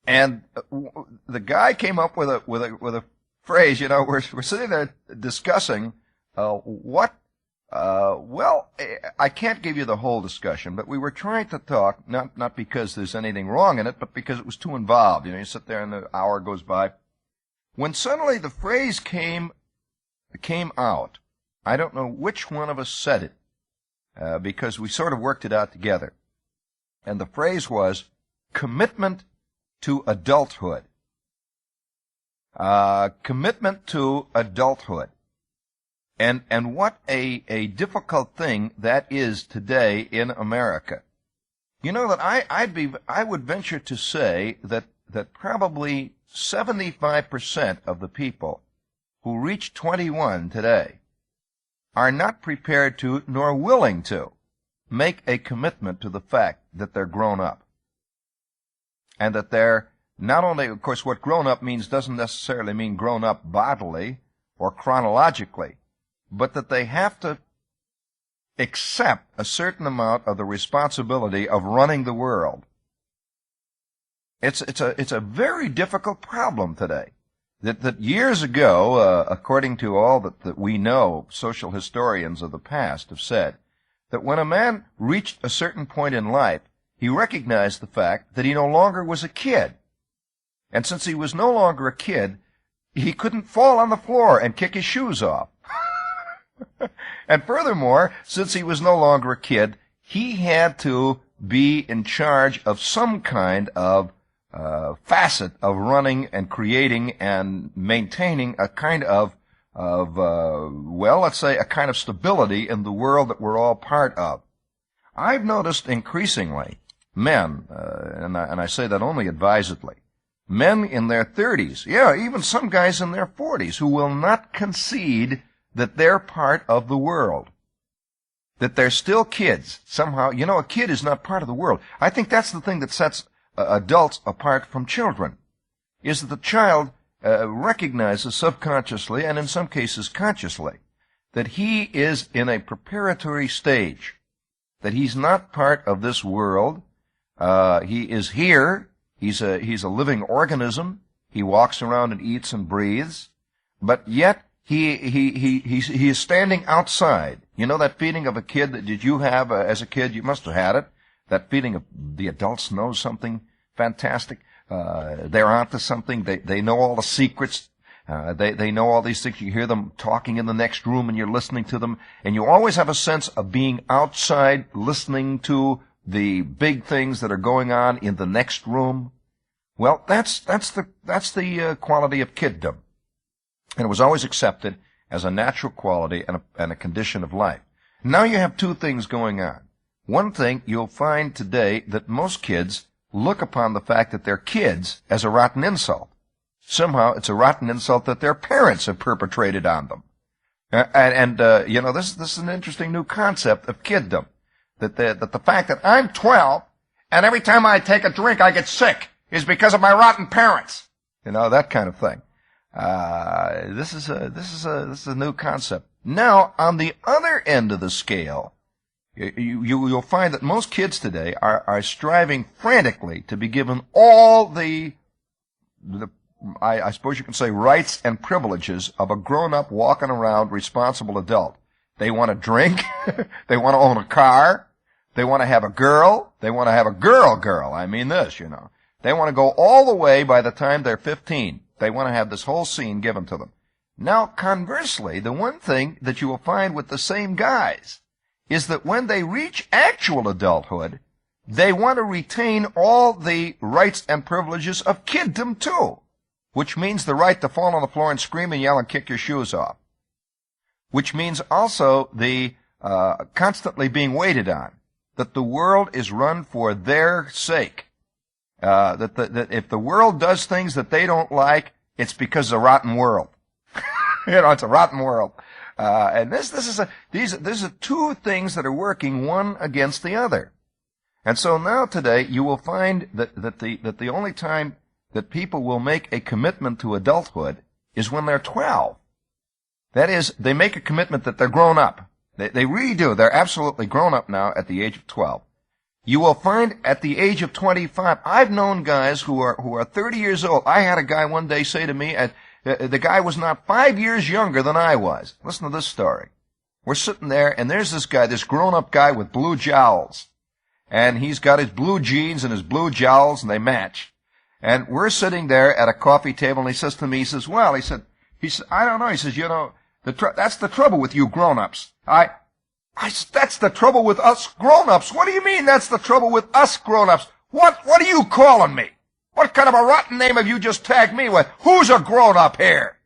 And the guy came up with a phrase. We're sitting there discussing well, I can't give you the whole discussion, but we were trying to talk, not because there's anything wrong in it, but because it was too involved. You sit there and the hour goes by. When suddenly the phrase came out, I don't know which one of us said it, because we sort of worked it out together. And the phrase was commitment to adulthood. Commitment to adulthood. And what a difficult thing that is today in America. That I would venture to say that probably 75% of the people who reach 21 today are not prepared to, nor willing to, make a commitment to the fact that they're grown up. And that they're not only, of course, what grown up means doesn't necessarily mean grown up bodily or chronologically, but that they have to accept a certain amount of the responsibility of running the world. It's a very difficult problem today. That years ago, according to all that we know, social historians of the past have said, that when a man reached a certain point in life, he recognized the fact that he no longer was a kid. And since he was no longer a kid, he couldn't fall on the floor and kick his shoes off. And furthermore, since he was no longer a kid, he had to be in charge of some kind of facet of running and creating and maintaining a kind of let's say a kind of stability in the world that we're all part of. I've noticed increasingly men, and I say that only advisedly, men in their 30s, even some guys in their 40s, who will not concede that they're part of the world, that they're still kids. Somehow, a kid is not part of the world. I think that's the thing that sets adults apart from children, is that the child recognizes subconsciously, and in some cases consciously, that he is in a preparatory stage, that he's not part of this world. He is here. He's a living organism. He walks around and eats and breathes, but yet he is standing outside. That feeling of a kid that did you have as a kid? You must have had it. That feeling of the adults know something fantastic. They're onto something. They know all the secrets. They know all these things. You hear them talking in the next room and you're listening to them. And you always have a sense of being outside, listening to the big things that are going on in the next room. Well, that's the quality of kiddom. And it was always accepted as a natural quality and a condition of life. Now you have two things going on. One thing, you'll find today that most kids look upon the fact that they're kids as a rotten insult. Somehow it's a rotten insult that their parents have perpetrated on them. This is an interesting new concept of kiddom. That the fact that I'm 12 and every time I take a drink I get sick is because of my rotten parents. That kind of thing. This is a new concept. Now, on the other end of the scale, you'll find that most kids today are striving frantically to be given all the I suppose you can say rights and privileges of a grown-up walking around responsible adult. They want to drink. They want to own a car. They want to have a girl. They want to have a girl. I mean this, They want to go all the way by the time they're 15. They want to have this whole scene given to them. Now, conversely, the one thing that you will find with the same guys is that when they reach actual adulthood, they want to retain all the rights and privileges of kiddom too, which means the right to fall on the floor and scream and yell and kick your shoes off, which means also the constantly being waited on, that the world is run for their sake. That if the world does things that they don't like, it's because of a rotten world. It's a rotten world. And these are two things that are working one against the other. And so now today you will find that the only time that people will make a commitment to adulthood is when they're 12. That is, they make a commitment that they're grown up. They really do. They're absolutely grown up now at the age of 12. You will find at the age of 25, I've known guys who are 30 years old. I had a guy one day say to me, the guy was not 5 years younger than I was. Listen to this story. We're sitting there, and there's this guy, this grown-up guy with blue jowls. And he's got his blue jeans and his blue jowls, and they match. And we're sitting there at a coffee table, and he says to me, he says, I don't know. He says, that's the trouble with you grown-ups. That's the trouble with us grown-ups. What do you mean that's the trouble with us grown-ups? What are you calling me? What kind of a rotten name have you just tagged me with? Who's a grown-up here?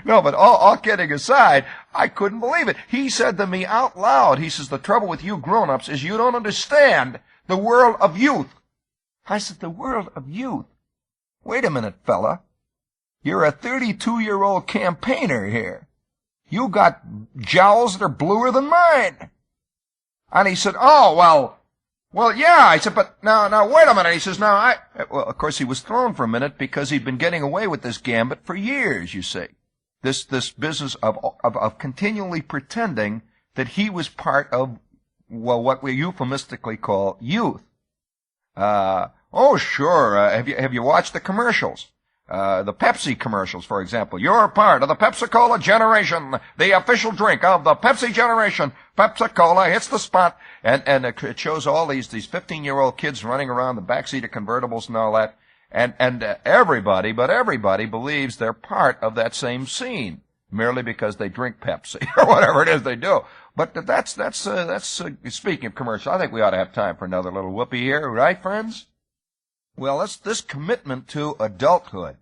No, but all kidding aside, I couldn't believe it. He said to me out loud, he says, the trouble with you grown-ups is you don't understand the world of youth. I said, the world of youth? Wait a minute, fella. You're a 32-year-old campaigner here. You got jowls that are bluer than mine. And he said, oh, well, yeah. I said, but now, wait a minute. He says, well, of course, he was thrown for a minute because he'd been getting away with this gambit for years, you see. This business of continually pretending that he was part of, well, what we euphemistically call youth. Oh, sure. Have you watched the commercials? The Pepsi commercials, for example. You're part of the Pepsi-Cola generation, the official drink of the Pepsi generation. Pepsi-Cola hits the spot, and it shows all these 15-year-old kids running around the backseat of convertibles and all that. And everybody believes they're part of that same scene, merely because they drink Pepsi or whatever it is they do. But that's speaking of commercials, I think we ought to have time for another little whoopee here, right, friends? Well, this commitment to adulthood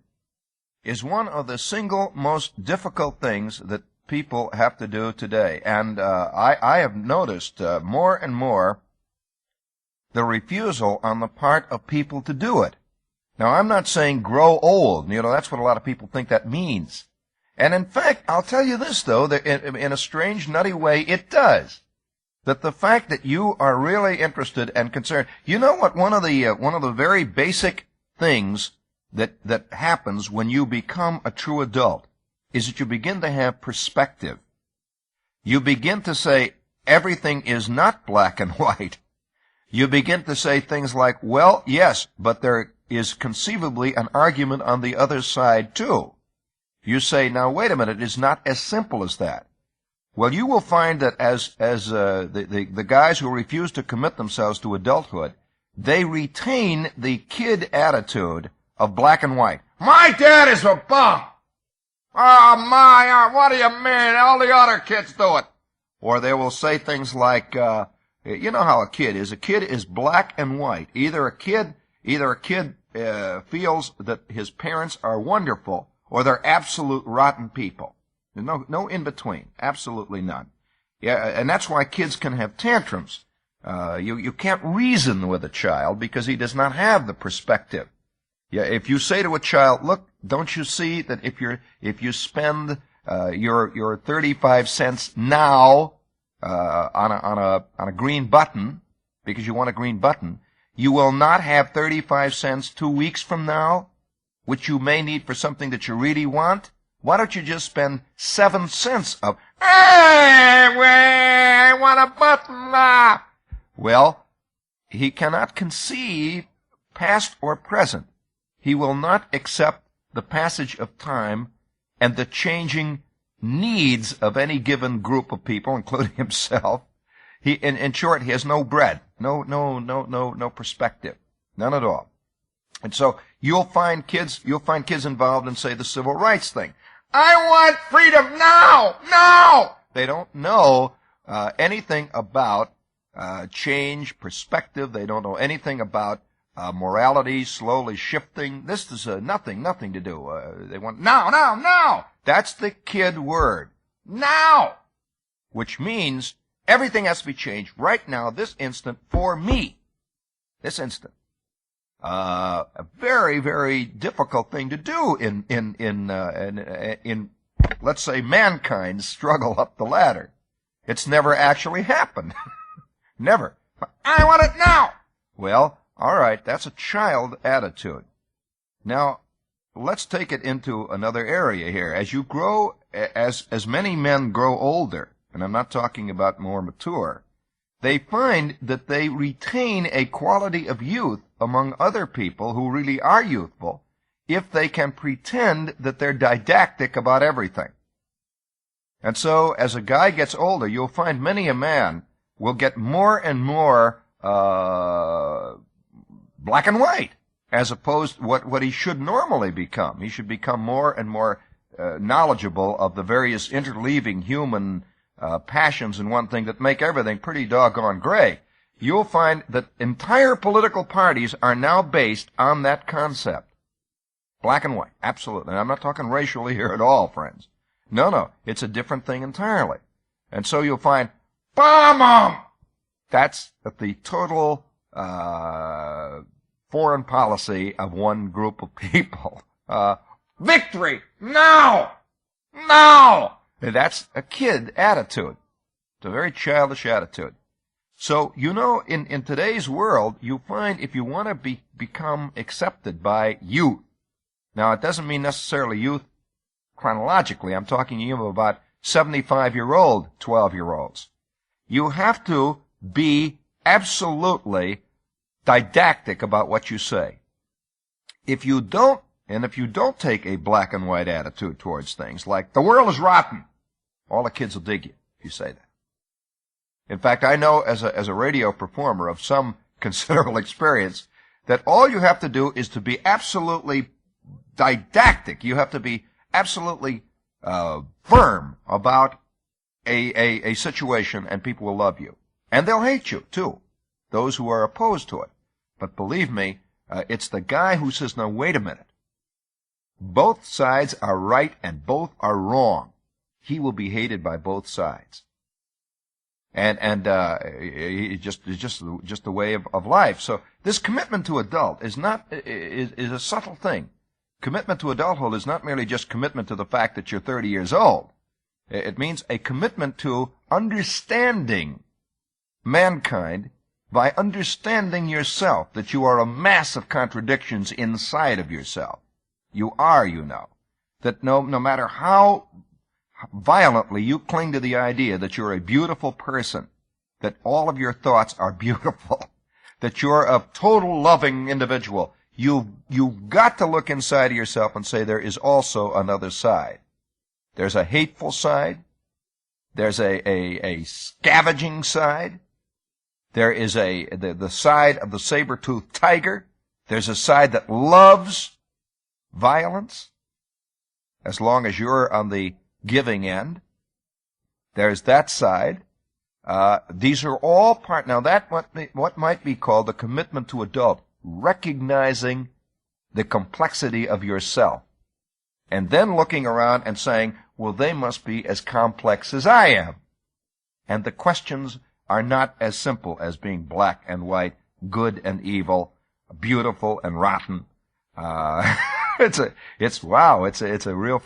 is one of the single most difficult things that people have to do today. And I have noticed more and more the refusal on the part of people to do it. Now, I'm not saying grow old. That's what a lot of people think that means. And in fact, I'll tell you this, though, that in a strange, nutty way, it does. That the fact that you are really interested and concerned, you know what? One of the very basic things that happens when you become a true adult is that you begin to have perspective. You begin to say everything is not black and white. You begin to say things like, well, yes, but there is conceivably an argument on the other side too. You say, now wait a minute, it's not as simple as that. Well, you will find that as the guys who refuse to commit themselves to adulthood, they retain the kid attitude of black and white. My dad is a bum. What do you mean? All the other kids do it. Or they will say things like, you know how a kid is. A kid is black and white. Either a kid feels that his parents are wonderful, or they're absolute rotten people. There's no in between. Absolutely none. Yeah, and that's why kids can have tantrums. You can't reason with a child because he does not have the perspective. Yeah, if you say to a child, look, don't you see that if you spend your 35 cents now on a green button because you want a green button, you will not have 35 cents 2 weeks from now, which you may need for something that you really want? Why don't you just spend 7 cents of, I want a button. Well, he cannot conceive past or present. He will not accept the passage of time and the changing needs of any given group of people, including himself. In short, he has no bread, no perspective, none at all. And so you'll find kids involved in, say, the civil rights thing. I want freedom now! Now! They don't know anything about change, perspective. They don't know anything about morality slowly shifting. This is nothing to do. They want now! That's the kid word. Now! Which means everything has to be changed right now, this instant, for me. This instant. A very, very difficult thing to do in let's say mankind's struggle up the ladder. It's never actually happened. Never. I want it now. Well, all right, that's a child attitude. Now, let's take it into another area here. As you grow, as many men grow older, and I'm not talking about more mature, they find that they retain a quality of youth among other people who really are youthful if they can pretend that they're didactic about everything. And so, as a guy gets older, you'll find many a man will get more and more black and white, as opposed to what he should normally become. He should become more and more knowledgeable of the various interleaving human passions in one thing that make everything pretty doggone gray. You'll find that entire political parties are now based on that concept. Black and white, absolutely. And I'm not talking racially here at all, friends. No, it's a different thing entirely. And so you'll find, bomb! That's the total foreign policy of one group of people. Victory! Now! Now! That's a kid attitude. It's a very childish attitude. So, in today's world, you find if you want to become accepted by youth, now it doesn't mean necessarily youth chronologically. I'm talking to you about 75-year-old 12-year-olds. You have to be absolutely didactic about what you say. If you don't take a black and white attitude towards things, like the world is rotten, all the kids will dig you if you say that. In fact, I know as a radio performer of some considerable experience that all you have to do is to be absolutely didactic. You have to be absolutely firm about a situation, and people will love you. And they'll hate you, too, those who are opposed to it. But believe me, it's the guy who says, now, wait a minute. Both sides are right and both are wrong. He will be hated by both sides. And it's just the way of life. So this commitment to adult is a subtle thing. Commitment to adulthood is not merely just commitment to the fact that you're 30 years old. It means a commitment to understanding mankind by understanding yourself, that you are a mass of contradictions inside of yourself. You are, that no matter how violently you cling to the idea that you're a beautiful person, that all of your thoughts are beautiful, that you're a total loving individual, you've got to look inside of yourself and say there is also another side. There's a hateful side. There's a scavenging side. There is the side of the saber-toothed tiger. There's a side that loves violence, as long as you're on the giving end. There's that side. These are all part. Now, what might be called the commitment to adult, recognizing the complexity of yourself, and then looking around and saying, well, they must be as complex as I am. And the questions are not as simple as being black and white, good and evil, beautiful and rotten. It's a real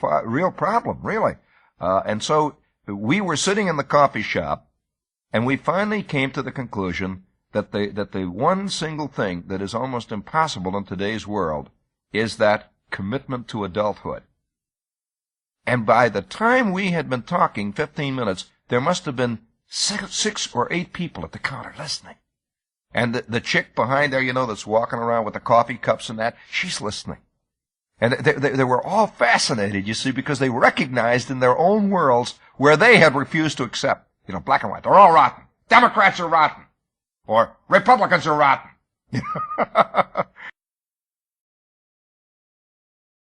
problem, really. And so we were sitting in the coffee shop, and we finally came to the conclusion that the one single thing that is almost impossible in today's world is that commitment to adulthood. And by the time we had been talking 15 minutes, there must have been six or eight people at the counter listening. And the chick behind there, that's walking around with the coffee cups and that, she's listening. And they were all fascinated, you see, because they recognized in their own worlds where they had refused to accept, black and white. They're all rotten. Democrats are rotten. Or Republicans are rotten.